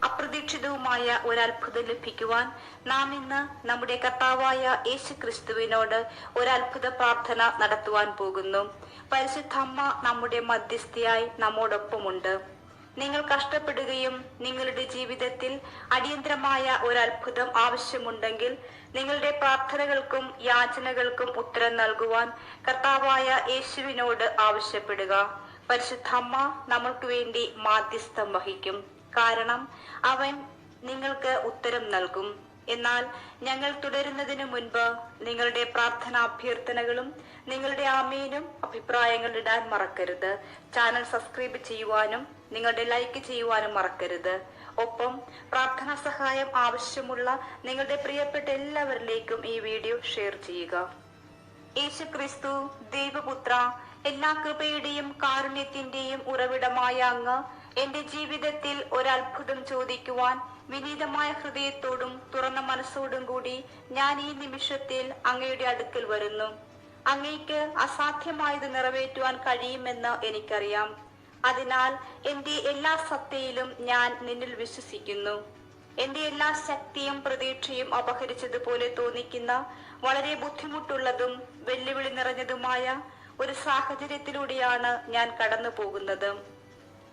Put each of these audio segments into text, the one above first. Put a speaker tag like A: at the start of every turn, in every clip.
A: അപ്രതീക്ഷിതവുമായ ഒരത്ഭുതം ലഭിക്കുവാൻ നാം ഇന്ന് നമ്മുടെ കർത്താവായ യേശു ക്രിസ്തുവിനോട് ഒരത്ഭുത പ്രാർത്ഥന നടത്തുവാൻ പോകുന്നു. പരിശുദ്ധ അമ്മ നമ്മുടെ മധ്യസ്ഥയായി നമ്മോടൊപ്പമുണ്ട്. നിങ്ങൾ കഷ്ടപ്പെടുകയും നിങ്ങളുടെ ജീവിതത്തിൽ അടിയന്തരമായ ഒരത്ഭുതം ആവശ്യമുണ്ടെങ്കിൽ നിങ്ങളുടെ പ്രാർത്ഥനകൾക്കും യാചനകൾക്കും ഉത്തരം നൽകുവാൻ കർത്താവായ യേശുവിനോട് ആവശ്യപ്പെടുക. പരിശുദ്ധ അമ്മ നമ്മൾക്ക് വേണ്ടി മാധ്യസ്ഥം വഹിക്കും. കാരണം അവൻ നിങ്ങൾക്ക് ഉത്തരം നൽകും. എന്നാൽ ഞങ്ങൾ തുടരുന്നതിന് മുൻപ് നിങ്ങളുടെ പ്രാർത്ഥനാ അഭ്യർത്ഥനകളും നിങ്ങളുടെ ആമേനും അഭിപ്രായങ്ങൾ ഇടാൻ മറക്കരുത്. ചാനൽ സബ്സ്ക്രൈബ് ചെയ്യുവാനും നിങ്ങളുടെ ലൈക്ക് ചെയ്യുവാനും മറക്കരുത്. ഒപ്പം പ്രാർത്ഥനാ സഹായം ആവശ്യമുള്ള നിങ്ങളുടെ പ്രിയപ്പെട്ട എല്ലാവരിലേക്കും ഈ വീഡിയോ ഷെയർ ചെയ്യുക. യേശു ക്രിസ്തു ദൈവപുത്ര, എല്ലാ കൃപയുടെയും കാരുണ്യത്തിന്റെയും ഉറവിടമായ അങ്ങ് എന്റെ ജീവിതത്തിൽ ഒരത്ഭുതം ചോദിക്കുവാൻ വിനീതമായ ഹൃദയത്തോടും തുറന്ന മനസ്സോടും കൂടി ഞാൻ ഈ നിമിഷത്തിൽ അങ്ങയുടെ അടുക്കൽ വരുന്നു. അങ്ങയ്ക്ക് അസാധ്യമായത് നിറവേറ്റുവാൻ കഴിയുമെന്ന് എനിക്കറിയാം. അതിനാൽ എന്റെ എല്ലാ സത്തയിലും ഞാൻ നിന്നിൽ വിശ്വസിക്കുന്നു. എന്റെ എല്ലാ ശക്തിയും പ്രതീക്ഷയും അപഹരിച്ചതുപോലെ തോന്നിക്കുന്ന വളരെ ബുദ്ധിമുട്ടുള്ളതും വെല്ലുവിളി നിറഞ്ഞതുമായ ഒരു സാഹചര്യത്തിലൂടെയാണ് ഞാൻ കടന്നു പോകുന്നത്.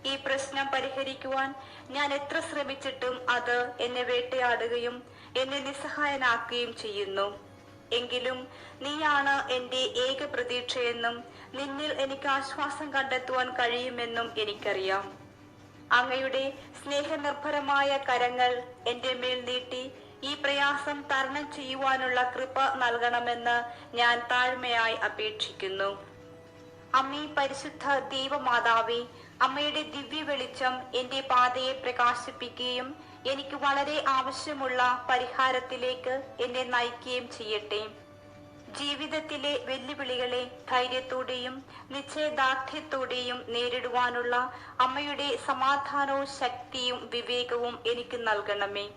A: ഈ പ്രശ്നം പരിഹരിക്കുവാൻ ഞാൻ എത്ര ശ്രമിച്ചിട്ടും അത് എന്നെ വേട്ടയാടുകയും എന്നെ നിസ്സഹായനാക്കുകയും ചെയ്യുന്നു. എങ്കിലും നീയാണ് എന്റെ ഏക പ്രതീക്ഷയെന്നും നിന്നിൽ എനിക്ക് ആശ്വാസം കണ്ടെത്തുവാൻ കഴിയുമെന്നും എനിക്കറിയാം. അങ്ങയുടെ സ്നേഹനിർഭരമായ കരങ്ങൾ എന്റെ മേൽ നീട്ടി ഈ പ്രയാസം തരണം ചെയ്യുവാനുള്ള കൃപ നൽകണമെന്ന് ഞാൻ താഴ്മയായി അപേക്ഷിക്കുന്നു. അമ്മേ, പരിശുദ്ധ ദൈവമാതാവേ, അമ്മയുടെ ദിവ്യ വെളിച്ചം എന്റെ പാതയെ പ്രകാശിപ്പിക്കുകയും എനിക്ക് വളരെ ആവശ്യമുള്ള പരിഹാരത്തിലേക്ക് എന്നെ നയിക്കുകയും ചെയ്യട്ടെ. ജീവിതത്തിലെ വെല്ലുവിളികളെ ധൈര്യത്തോടെയും നിശ്ചയദാർഢ്യത്തോടെയും നേരിടുവാനുള്ള അമ്മയുടെ സമാധാനവും ശക്തിയും വിവേകവും എനിക്ക് നൽകണമേ.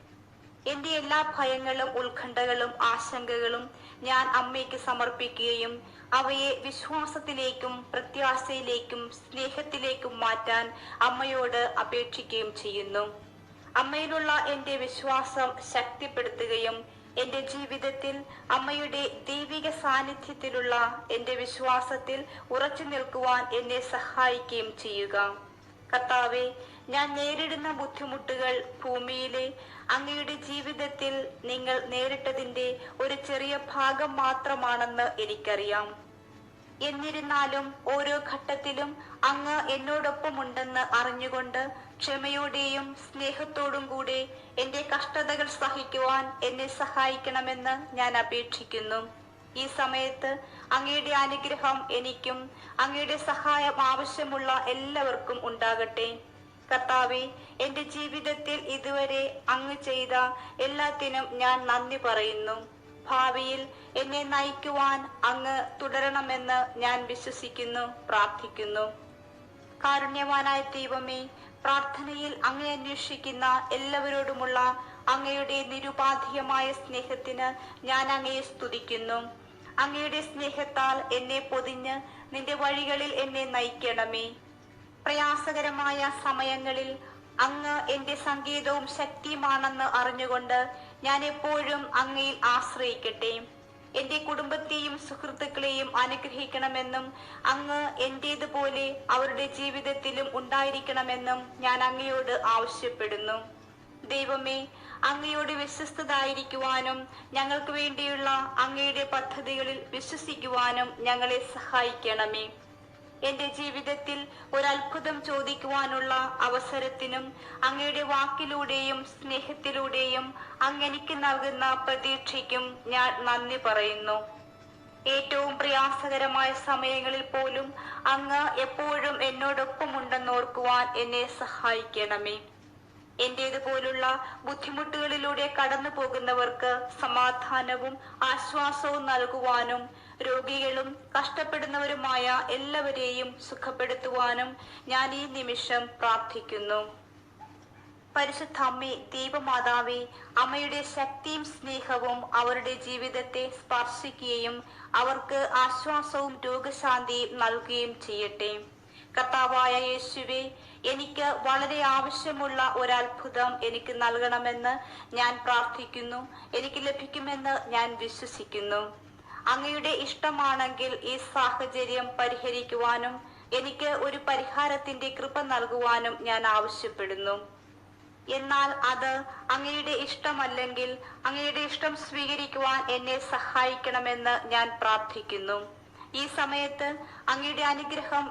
A: എന്റെ എല്ലാ ഭയങ്ങളും ഉത്കണ്ഠകളും ആശങ്കകളും ഞാൻ അമ്മയ്ക്ക് സമർപ്പിക്കുകയും അവയെ വിശ്വാസത്തിലേക്കും പ്രത്യാശയിലേക്കും സ്നേഹത്തിലേക്കും മാറ്റാൻ അമ്മയോട് അപേക്ഷിക്കുകയും ചെയ്യുന്നു. അമ്മയിലുള്ള എന്റെ വിശ്വാസം ശക്തിപ്പെടുത്തുകയും എന്റെ ജീവിതത്തിൽ അമ്മയുടെ ദൈവിക സാന്നിധ്യത്തിലുള്ള എന്റെ വിശ്വാസത്തിൽ ഉറച്ചു നിൽക്കുവാൻ എന്നെ സഹായിക്കുകയും ചെയ്യുക. കർത്താവേ, ഞാൻ നേരിടുന്ന ബുദ്ധിമുട്ടുകൾ ഭൂമിയിലെ അങ്ങയുടെ ജീവിതത്തിൽ നിങ്ങൾ നേരിട്ടതിന്റെ ഒരു ചെറിയ ഭാഗം മാത്രമാണെന്ന് എനിക്കറിയാം. എന്നിരുന്നാലും ഓരോ ഘട്ടത്തിലും അങ്ങ് എന്നോടൊപ്പമുണ്ടെന്ന് അറിഞ്ഞുകൊണ്ട് ക്ഷമയോടെയും സ്നേഹത്തോടും കൂടെ എന്റെ കഷ്ടതകൾ സഹിക്കുവാൻ എന്നെ സഹായിക്കണമെന്ന് ഞാൻ അപേക്ഷിക്കുന്നു. ഈ സമയത്ത് അങ്ങയുടെ അനുഗ്രഹം എനിക്കും അങ്ങയുടെ സഹായം ആവശ്യമുള്ള എല്ലാവർക്കും ഉണ്ടാകട്ടെ. കർത്താവേ, എന്റെ ജീവിതത്തിൽ ഇതുവരെ അങ്ങ് ചെയ്ത എല്ലാത്തിനും ഞാൻ നന്ദി പറയുന്നു. ഭാവിയിൽ എന്നെ നയിക്കുവാൻ അങ്ങ് തുടരണമെന്ന് ഞാൻ വിശ്വസിക്കുന്നു, പ്രാർത്ഥിക്കുന്നു. കാരുണ്യവാനായ ദൈവമേ, പ്രാർത്ഥനയിൽ അങ്ങേ അന്വേഷിക്കുന്ന എല്ലാവരോടുമുള്ള അങ്ങയുടെ നിരുപാധികമായ സ്നേഹത്തിന് ഞാൻ അങ്ങയെ സ്തുതിക്കുന്നു. അങ്ങയുടെ സ്നേഹത്താൽ എന്നെ പൊതിഞ്ഞ് നിന്റെ വഴികളിൽ എന്നെ നയിക്കണമേ. പ്രയാസകരമായ സമയങ്ങളിൽ അങ്ങ് എന്റെ സങ്കേതവും ശക്തിയുമാണെന്ന് അറിഞ്ഞുകൊണ്ട് ഞാൻ എപ്പോഴും അങ്ങയിൽ ആശ്രയിക്കട്ടെ. എന്റെ കുടുംബത്തെയും സുഹൃത്തുക്കളെയും അനുഗ്രഹിക്കണമെന്നും അങ്ങ് എന്റേതുപോലെ അവരുടെ ജീവിതത്തിലും ഉണ്ടായിരിക്കണമെന്നും ഞാൻ അങ്ങയോട് ആവശ്യപ്പെടുന്നു. ദൈവമേ, അങ്ങയോട് വിശ്വസ്തരായിരിക്കുവാനും ഞങ്ങൾക്ക് വേണ്ടിയുള്ള അങ്ങയുടെ പദ്ധതികളിൽ വിശ്വസിക്കുവാനും ഞങ്ങളെ സഹായിക്കണമേ. എന്റെ ജീവിതത്തിൽ ഒരത്ഭുതം ചോദിക്കുവാനുള്ള അവസരത്തിനും അങ്ങയുടെ വാക്കിലൂടെയും സ്നേഹത്തിലൂടെയും അങ്ങ് എനിക്ക് നൽകുന്ന പ്രതീക്ഷയ്ക്കും ഞാൻ നന്ദി പറയുന്നു. ഏറ്റവും പ്രയാസകരമായ സമയങ്ങളിൽ പോലും അങ്ങ് എപ്പോഴും എന്നോടൊപ്പമുണ്ടെന്നോർക്കുവാൻ എന്നെ സഹായിക്കണമേ. എന്റേതുപോലുള്ള ബുദ്ധിമുട്ടുകളിലൂടെ കടന്നു പോകുന്നവർക്ക് സമാധാനവും ആശ്വാസവും നൽകുവാനും രോഗികളും കഷ്ടപ്പെടുന്നവരുമായ എല്ലാവരെയും സുഖപ്പെടുത്തുവാനും ഞാൻ ഈ നിമിഷം പ്രാർത്ഥിക്കുന്നു. പരിശുദ്ധ അമ്മേ, ദൈവമാതാവേ, അമ്മയുടെ ശക്തിയും സ്നേഹവും അവരുടെ ജീവിതത്തെ സ്പർശിക്കുകയും അവർക്ക് ആശ്വാസവും രോഗശാന്തിയും നൽകുകയും ചെയ്യട്ടെ. കർത്താവായ യേശുവേ, എനിക്ക് വളരെ ആവശ്യമുള്ള ഒരത്ഭുതം എനിക്ക് നൽകണമെന്ന് ഞാൻ പ്രാർത്ഥിക്കുന്നു. എനിക്ക് ലഭിക്കുമെന്ന് ഞാൻ വിശ്വസിക്കുന്നു. അങ്ങയുടെ ഇഷ്ടമാണെങ്കിൽ ഈ സാഹചര്യം പരിഹരിക്കുവാനും എനിക്ക് ഒരു പരിഹാരത്തിന്റെ കൃപ നൽകുവാനും ഞാൻ ആവശ്യപ്പെടുന്നു. എന്നാൽ അത് അങ്ങയുടെ ഇഷ്ടമല്ലെങ്കിൽ അങ്ങയുടെ ഇഷ്ടം സ്വീകരിക്കുവാൻ എന്നെ സഹായിക്കണമെന്ന് ഞാൻ പ്രാർത്ഥിക്കുന്നു. ഈ സമയത്ത് അങ്ങയുടെ അനുഗ്രഹം